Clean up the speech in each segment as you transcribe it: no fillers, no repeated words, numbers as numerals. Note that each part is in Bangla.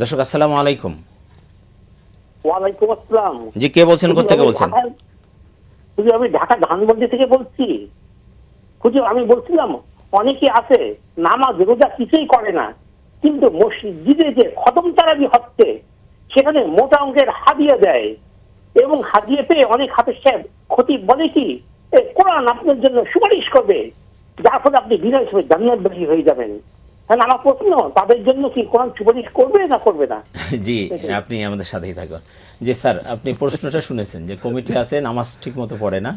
দর্শক আসসালামু আলাইকুম। ওয়ালাইকুম আসসালাম। জি, কে বলছেন, কোথা থেকে বলছেন? হুজুর আমি ঢাকা ধানমন্ডি থেকে বলছি। হুজুর আমি বলছিলাম অনেকে আছে নামাজ রোজা কিছুই করে না, কিন্তু মসজিদে যে খতম তারাবি হচ্ছে সেখানে মোটা অঙ্কের হাদিয়া দেয়, এবং হাদিয়া পেয়ে অনেক হাফেজ সাহেব খতিব বলে কি কোরআন আপনার জন্য সুপারিশ করবে, যার ফলে আপনি বিনা হিসেবে জান্নাতবাসী হয়ে যাবেন। তাহলে আমার প্রশ্ন, তাদের জন্য কি কোরআন সুপারিশ করবে না করবে না? জি, আপনি আমাদের সাথেই থাকুন। জি স্যার, আপনি প্রশ্নটা শুনেছেন যে কমিটি আছে নামাজ ঠিক মতো পড়ে না,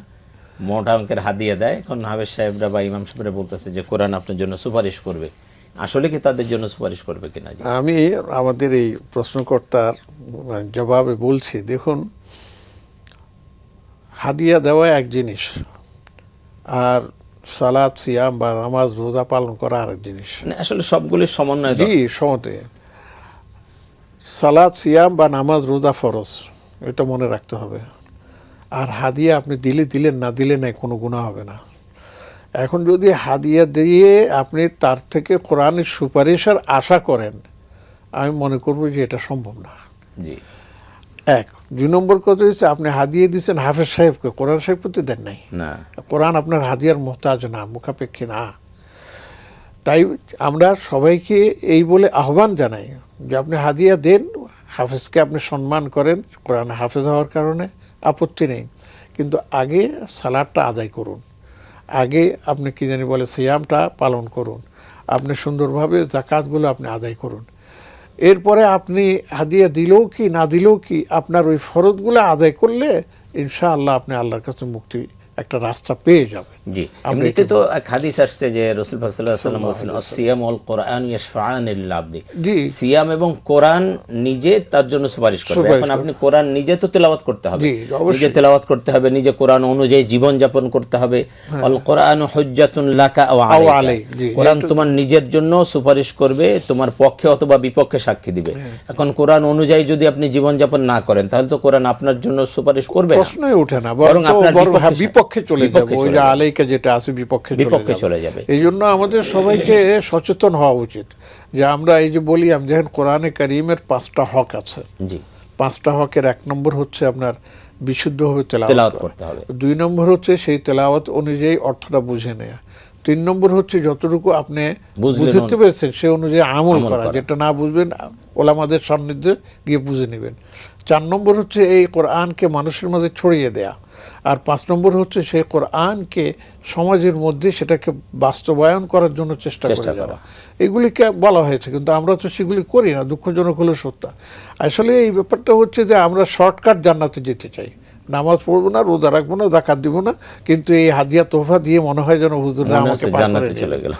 মোটা অঙ্কের হাদিয়া দেয়। এখন হাফেজ সাহেবরা বা ইমাম সাহেবরা বলতেছে যে কোরআন আপনার জন্য সুপারিশ করবে। আসলে কি তাদের জন্য সুপারিশ করবে কিনা? আমি আমাদের এই প্রশ্নকর্তার জবাবে বলছি, দেখুন, হাদিয়া দেওয়া এক জিনিস, আর সালাত সিয়াম বা নামাজ রোজা পালন করা আরেক জিনিস। আসলে সবগুলির সমন্বয়। জি, সমতে সালাত সিয়াম বা নামাজ রোজা ফরজ, এটা মনে রাখতে হবে। আর হাদিয়া আপনি দিলেন, না দিলে নাই, কোনো গুনাহ হবে না। এখন যদি হাদিয়া দিয়ে আপনি তার থেকে কোরআনের সুপারিশের আশা করেন, আমি মনে করব যে এটা সম্ভব না। জি। এক, ২ নম্বর কথা হচ্ছে আপনি হাদিয়া দিচ্ছেন হাফেজ সাহেবকে, কোরআন সাহেবকে তো দেন নাই। না, কোরআন আপনার হাদিয়ার মোহতাজ না, মুখাপেক্ষী না। তাই আমরা সবাইকে এই বলে আহ্বান জানাই যে আপনি হাদিয়া দেন, হাফেজকে আপনি সম্মান করেন, কোরআন হাফেজ হওয়ার কারণে আপত্তি নেই, কিন্তু আগে সালাদটা আদায় করুন, আগে আপনি কি জানি বলে সিয়ামটা পালন করুন, আপনি সুন্দরভাবে যাকাতগুলো আপনি আদায় করুন। এরপরে আপনি হাদিয়া দিলেও কি না দিলেও কি, আপনার ওই ফরজগুলো আদায় করলে ইনশাআল্লাহ আপনি আল্লাহর কাছে মুক্তি একটা রাস্তা পেয়ে যাবেন। জি। এমনিতে তো এক হাদিস আসছে যে রাসূল পাক সাল্লাল্লাহু আলাইহি ওয়াসাল্লাম বলেছেন আসিয়াম ওয়াল কোরআন ইয়াশফাআন লিল আবদি। জি, সিয়াম এবং কোরআন নিজে তার জন্য সুপারিশ করবে। এখন আপনি কোরআন নিজে তো তেলাওয়াত করতে হবে, নিজে তেলাওয়াত করতে হবে, নিজে কোরআন অনুযায়ী জীবন যাপন করতে হবে। আল কোরআনু হুজ্জাতুন লাকা ওয়া আলাইকা, কোরআন তোমার নিজের জন্য সুপারিশ করবে, তোমার পক্ষে অথবা বিপক্ষে সাক্ষী দিবে। এখন কোরআন অনুযায়ী যদি আপনি জীবন যাপন না করেন, তাহলে তো কোরআন আপনার জন্য সুপারিশ করবে না, প্রশ্নই ওঠে না, বরং আপনার বিপক্ষে চলে যাবে। ওই যে আলাইকা যেটা আছে বিপক্ষে চলে যাবে। এই জন্য আমাদের সবাইকে সচেতন হওয়া উচিত যে আমরা এই যে বলি, আমি যখন কোরআনে কারীমের 5টা হক আছে, জি, 5টা হকের 1 নম্বর হচ্ছে আপনার বিশুদ্ধভাবে তেলাওয়াত করতে হবে, 2 নম্বর হচ্ছে সেই তেলাওয়াত অনুযায়ী অর্থটা বুঝে নেওয়া, 3 নম্বর হচ্ছে যতটুকু আপনি বুঝতে পেরেছেন সে অনুযায়ী আমল করা, যেটা না বুঝবেন ওলামাদের সান্নিধ্যে গিয়ে বুঝে নেবেন। 4 নম্বর হচ্ছে এই কোরআনকে মানুষের মাঝে ছড়িয়ে দেয়া, আর 5 নম্বর হচ্ছে সেই কোরআনকে সমাজের মধ্যে সেটাকে বাস্তবায়ন করার জন্য চেষ্টা করে যাওয়া। এগুলিকে বলা হয়েছে, কিন্তু আমরা তো সেগুলি করি না, দুঃখজনক হলো সত্য। আসলে এই ব্যাপারটা হচ্ছে যে আমরা শর্টকাট জান্নাতে যেতে চাই, নামাজ পড়বো না, রোজা রাখবো না, যাকাত দিব না, কিন্তু এই হাদিয়া তোহফা দিয়ে মনে হয় যেন হুজুররা আমাকে পার করে চলে গেল।